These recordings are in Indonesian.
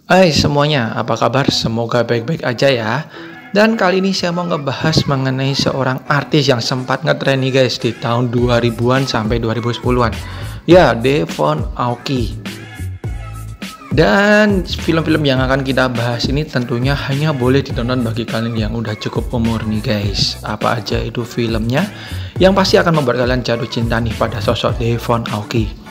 Hai semuanya, apa kabar? Semoga baik-baik aja ya. Dan kali ini saya mau ngebahas mengenai seorang artis yang sempat ngetren nih guys di tahun 2000-an sampai 2010-an. Ya, Devon Aoki. Dan film-film yang akan kita bahas ini tentunya hanya boleh ditonton bagi kalian yang udah cukup umur nih guys. Apa aja itu filmnya? Yang pasti akan membuat kalian jatuh cinta nih pada sosok Devon Aoki.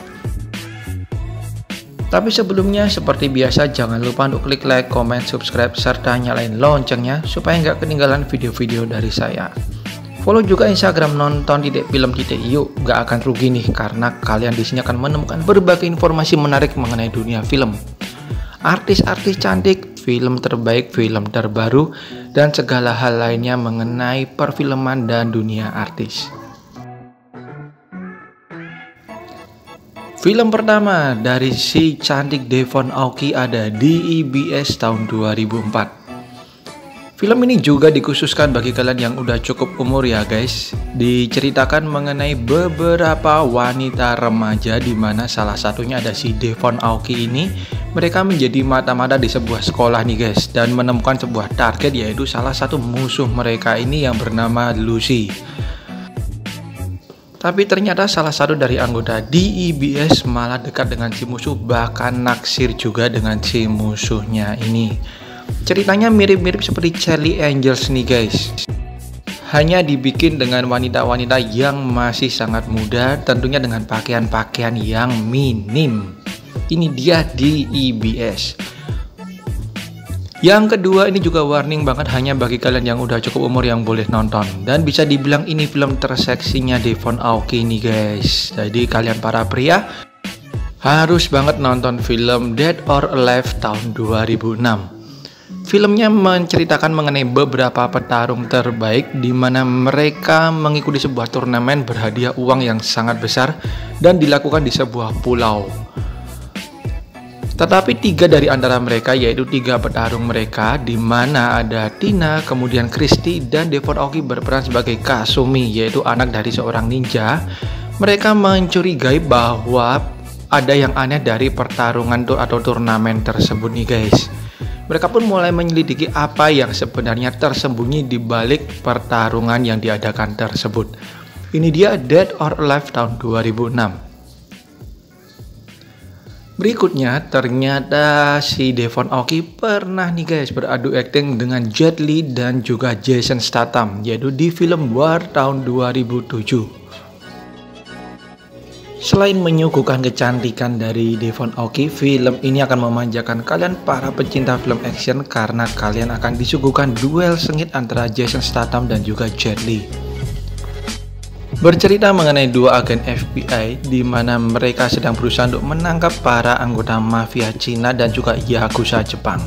Tapi sebelumnya seperti biasa jangan lupa untuk klik like, comment, subscribe, serta nyalain loncengnya supaya nggak ketinggalan video-video dari saya. Follow juga Instagram nonton.film.yuk, nggak akan rugi nih karena kalian di sini akan menemukan berbagai informasi menarik mengenai dunia film. Artis-artis cantik, film terbaik, film terbaru, dan segala hal lainnya mengenai perfilman dan dunia artis. Film pertama dari si cantik Devon Aoki ada di EBS tahun 2004. Film ini juga dikhususkan bagi kalian yang udah cukup umur ya guys. Diceritakan mengenai beberapa wanita remaja di mana salah satunya ada si Devon Aoki ini. Mereka menjadi mata-mata di sebuah sekolah nih guys dan menemukan sebuah target yaitu salah satu musuh mereka ini yang bernama Lucy. Tapi ternyata salah satu dari anggota DEBS malah dekat dengan si musuh, bahkan naksir juga dengan si musuhnya ini. Ceritanya mirip-mirip seperti Charlie Angels nih guys. Hanya dibikin dengan wanita-wanita yang masih sangat muda, tentunya dengan pakaian-pakaian yang minim. Ini dia DEBS. Yang kedua ini juga warning banget hanya bagi kalian yang udah cukup umur yang boleh nonton. Dan bisa dibilang ini film terseksinya Devon Aoki nih guys. Jadi kalian para pria harus banget nonton film Dead or Alive tahun 2006. Filmnya menceritakan mengenai beberapa petarung terbaik di mana mereka mengikuti sebuah turnamen berhadiah uang yang sangat besar dan dilakukan di sebuah pulau. Tetapi tiga dari antara mereka yaitu tiga petarung mereka di mana ada Tina, kemudian Christy dan Devon Aoki berperan sebagai Kasumi yaitu anak dari seorang ninja. Mereka mencurigai bahwa ada yang aneh dari pertarungan atau turnamen tersebut nih guys. Mereka pun mulai menyelidiki apa yang sebenarnya tersembunyi di balik pertarungan yang diadakan tersebut. Ini dia Dead or Alive tahun 2006. Berikutnya ternyata si Devon Aoki pernah nih guys beradu akting dengan Jet Li dan juga Jason Statham yaitu di film War tahun 2007. Selain menyuguhkan kecantikan dari Devon Aoki, film ini akan memanjakan kalian para pecinta film action karena kalian akan disuguhkan duel sengit antara Jason Statham dan juga Jet Li. Bercerita mengenai dua agen FBI di mana mereka sedang berusaha untuk menangkap para anggota mafia Cina dan juga Yakuza Jepang.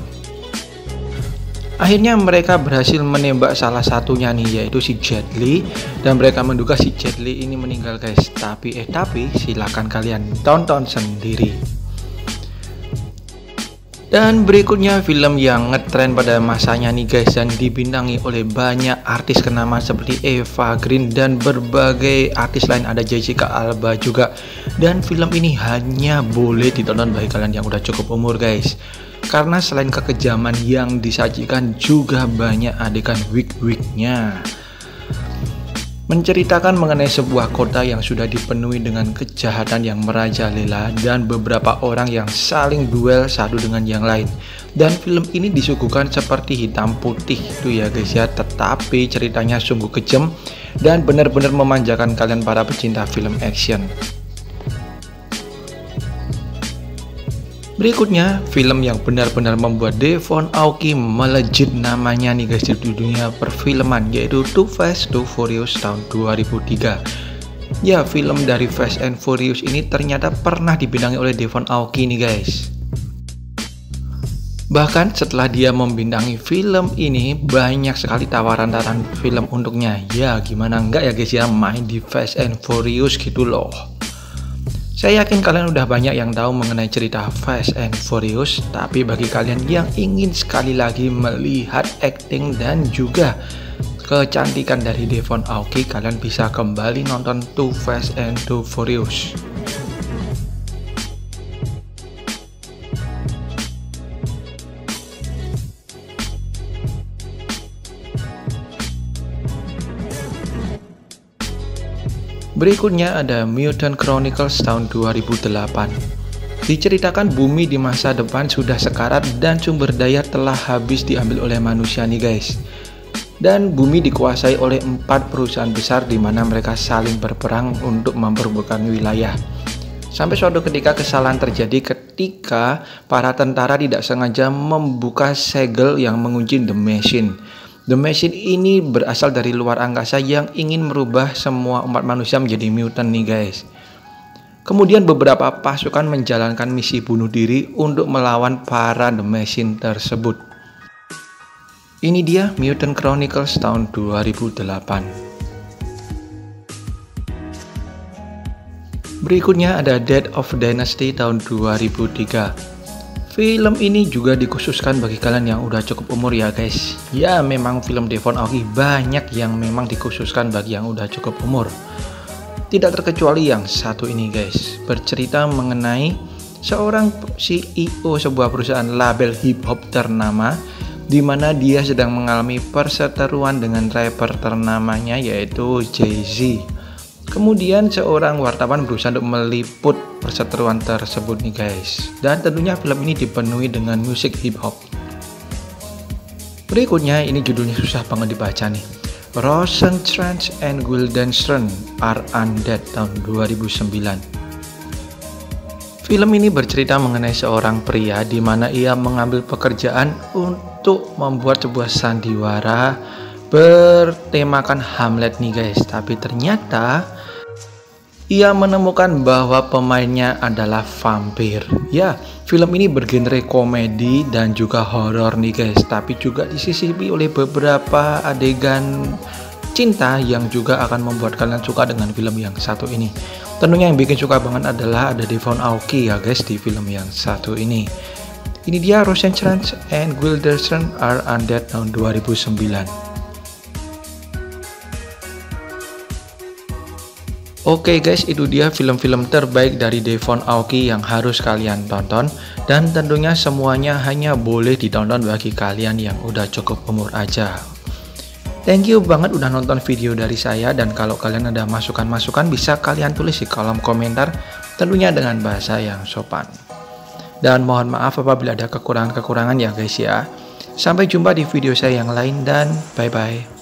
Akhirnya mereka berhasil menembak salah satunya nih yaitu si Jet Li dan mereka menduga si Jet Li ini meninggal guys. Tapi silakan kalian tonton sendiri. Dan berikutnya film yang ngetren pada masanya nih guys dan dibintangi oleh banyak artis kenamaan seperti Eva Green dan berbagai artis lain, ada Jessica Alba juga. Dan film ini hanya boleh ditonton bagi kalian yang udah cukup umur guys. Karena selain kekejaman yang disajikan juga banyak adegan wig-wignya. Menceritakan mengenai sebuah kota yang sudah dipenuhi dengan kejahatan yang merajalela dan beberapa orang yang saling duel satu dengan yang lain. Dan film ini disuguhkan seperti hitam putih itu ya guys ya, tetapi ceritanya sungguh kejam dan benar-benar memanjakan kalian para pecinta film action. Berikutnya, film yang benar-benar membuat Devon Aoki melejit namanya nih guys di dunia perfilman yaitu Too Fast, Too Furious tahun 2003. Ya, film dari Fast and Furious ini ternyata pernah dibintangi oleh Devon Aoki nih guys. Bahkan setelah dia membintangi film ini banyak sekali tawaran-tawaran film untuknya. Ya, gimana enggak ya guys ya main di Fast and Furious gitu loh. Saya yakin kalian udah banyak yang tahu mengenai cerita Fast and Furious, tapi bagi kalian yang ingin sekali lagi melihat acting dan juga kecantikan dari Devon Aoki, kalian bisa kembali nonton Too Fast and Too Furious. Berikutnya ada Mutant Chronicles tahun 2008. Diceritakan bumi di masa depan sudah sekarat dan sumber daya telah habis diambil oleh manusia nih guys. Dan bumi dikuasai oleh 4 perusahaan besar di mana mereka saling berperang untuk memperebutkan wilayah. Sampai suatu ketika kesalahan terjadi ketika para tentara tidak sengaja membuka segel yang mengunci The Machine. The Machine ini berasal dari luar angkasa yang ingin merubah semua umat manusia menjadi mutant nih guys. Kemudian beberapa pasukan menjalankan misi bunuh diri untuk melawan para The Machine tersebut. Ini dia Mutant Chronicles tahun 2008. Berikutnya ada Death of Dynasty tahun 2003. Film ini juga dikhususkan bagi kalian yang udah cukup umur ya guys. Ya memang film Devon Aoki banyak yang memang dikhususkan bagi yang udah cukup umur. Tidak terkecuali yang satu ini guys. Bercerita mengenai seorang CEO sebuah perusahaan label hip hop ternama, di mana dia sedang mengalami perseteruan dengan rapper ternamanya yaitu Jay-Z. Kemudian seorang wartawan berusaha untuk meliput perseteruan tersebut nih guys. Dan tentunya film ini dipenuhi dengan musik hip hop. Berikutnya ini judulnya susah banget dibaca nih. Rosencrantz and Guildenstern Are Undead tahun 2009. Film ini bercerita mengenai seorang pria di mana ia mengambil pekerjaan untuk membuat sebuah sandiwara bertemakan Hamlet nih guys. Tapi ternyata ia menemukan bahwa pemainnya adalah vampir. Ya, film ini bergenre komedi dan juga horor nih guys. Tapi juga disisipi oleh beberapa adegan cinta yang juga akan membuat kalian suka dengan film yang satu ini. Tentunya yang bikin suka banget adalah ada Devon Aoki ya guys di film yang satu ini. Ini dia Rosencrantz and Guildenstern Are Undead tahun 2009. Oke guys, itu dia film-film terbaik dari Devon Aoki yang harus kalian tonton. Dan tentunya semuanya hanya boleh ditonton bagi kalian yang udah cukup umur aja. Thank you banget udah nonton video dari saya. Dan kalau kalian ada masukan-masukan bisa kalian tulis di kolom komentar, tentunya dengan bahasa yang sopan. Dan mohon maaf apabila ada kekurangan-kekurangan ya guys ya. Sampai jumpa di video saya yang lain dan bye-bye.